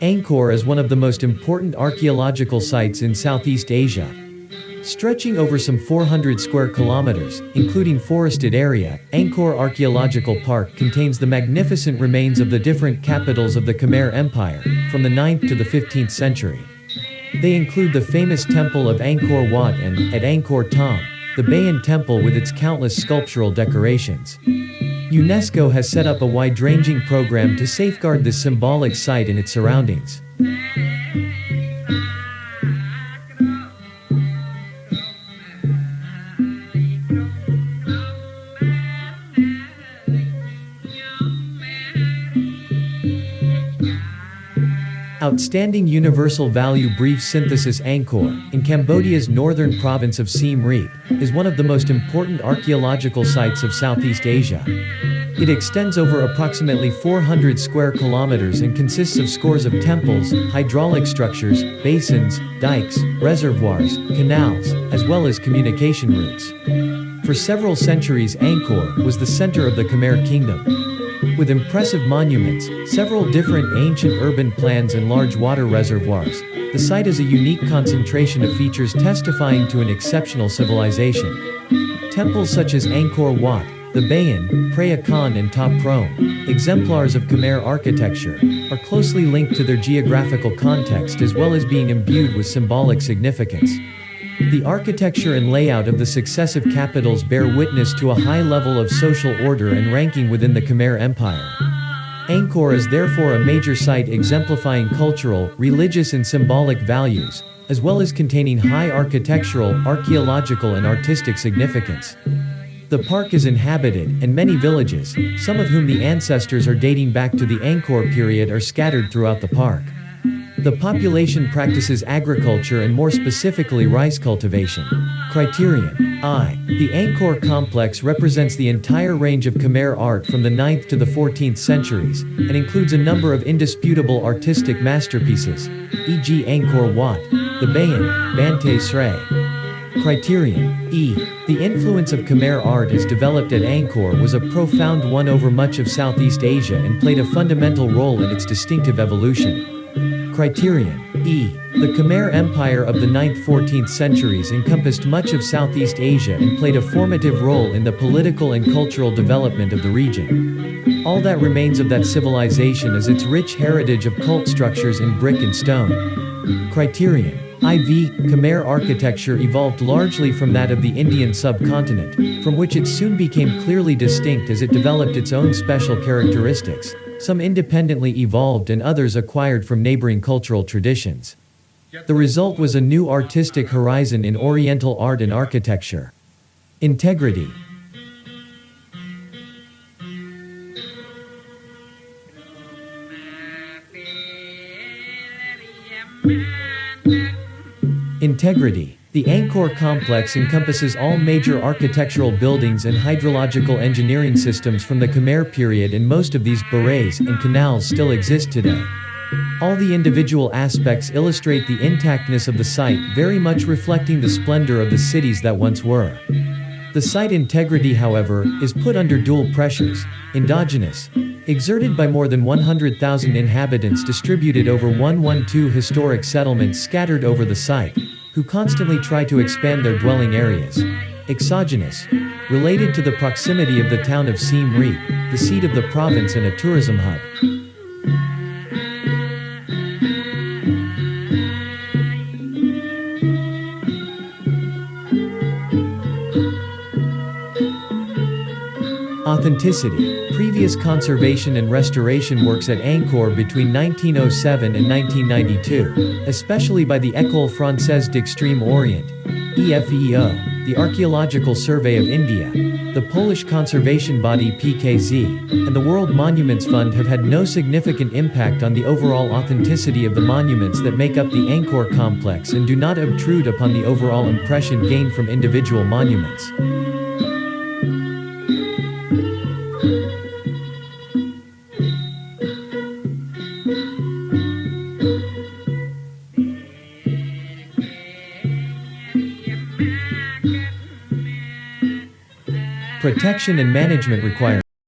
Angkor is one of the most important archaeological sites in Southeast Asia. Stretching over some 400 square kilometers, including forested area, Angkor Archaeological Park contains the magnificent remains of the different capitals of the Khmer Empire, from the 9th to the 15th century. They include the famous temple of Angkor Wat and, at Angkor Thom, the Bayon Temple with its countless sculptural decorations. UNESCO has set up a wide-ranging program to safeguard this symbolic site and its surroundings. Outstanding Universal Value Brief Synthesis Angkor, in Cambodia's northern province of Siem Reap, is one of the most important archaeological sites of Southeast Asia. It extends over approximately 400 square kilometers and consists of scores of temples, hydraulic structures, basins, dikes, reservoirs, canals, as well as communication routes. For several centuries, Angkor was the center of the Khmer Kingdom. With impressive monuments, several different ancient urban plans and large water reservoirs, the site is a unique concentration of features testifying to an exceptional civilization. Temples such as Angkor Wat, the Bayon, Preah Khan and Ta Prohm, exemplars of Khmer architecture, are closely linked to their geographical context as well as being imbued with symbolic significance. The architecture and layout of the successive capitals bear witness to a high level of social order and ranking within the Khmer Empire. Angkor is therefore a major site exemplifying cultural, religious and symbolic values, as well as containing high architectural, archaeological and artistic significance. The park is inhabited, and many villages, some of whom the ancestors are dating back to the Angkor period, are scattered throughout the park. The population practices agriculture and more specifically rice cultivation. Criterion: I. The Angkor complex represents the entire range of Khmer art from the 9th to the 14th centuries, and includes a number of indisputable artistic masterpieces, e.g. Angkor Wat, the Bayon, Bante Sray. Criterion: E. The influence of Khmer art as developed at Angkor was a profound one over much of Southeast Asia and played a fundamental role in its distinctive evolution. Criterion: E. The Khmer Empire of the 9th–14th centuries encompassed much of Southeast Asia and played a formative role in the political and cultural development of the region. All that remains of that civilization is its rich heritage of cult structures in brick and stone. Criterion: IV. Khmer architecture evolved largely from that of the Indian subcontinent, from which it soon became clearly distinct as it developed its own special characteristics. Some independently evolved and others acquired from neighboring cultural traditions. The result was a new artistic horizon in Oriental art and architecture. Integrity. Integrity. The Angkor complex encompasses all major architectural buildings and hydrological engineering systems from the Khmer period, and most of these barays and canals still exist today. All the individual aspects illustrate the intactness of the site, very much reflecting the splendor of the cities that once were. The site integrity, however, is put under dual pressures: endogenous, exerted by more than 100,000 inhabitants distributed over 112 historic settlements scattered over the site, who constantly try to expand their dwelling areas. Exogenous, related to the proximity of the town of Siem Reap, the seat of the province and a tourism hub. Authenticity. Previous conservation and restoration works at Angkor between 1907 and 1992, especially by the École Française d'Extrême Orient, EFEO, the Archaeological Survey of India, the Polish conservation body PKZ, and the World Monuments Fund, have had no significant impact on the overall authenticity of the monuments that make up the Angkor complex and do not obtrude upon the overall impression gained from individual monuments. Protection and management requirements.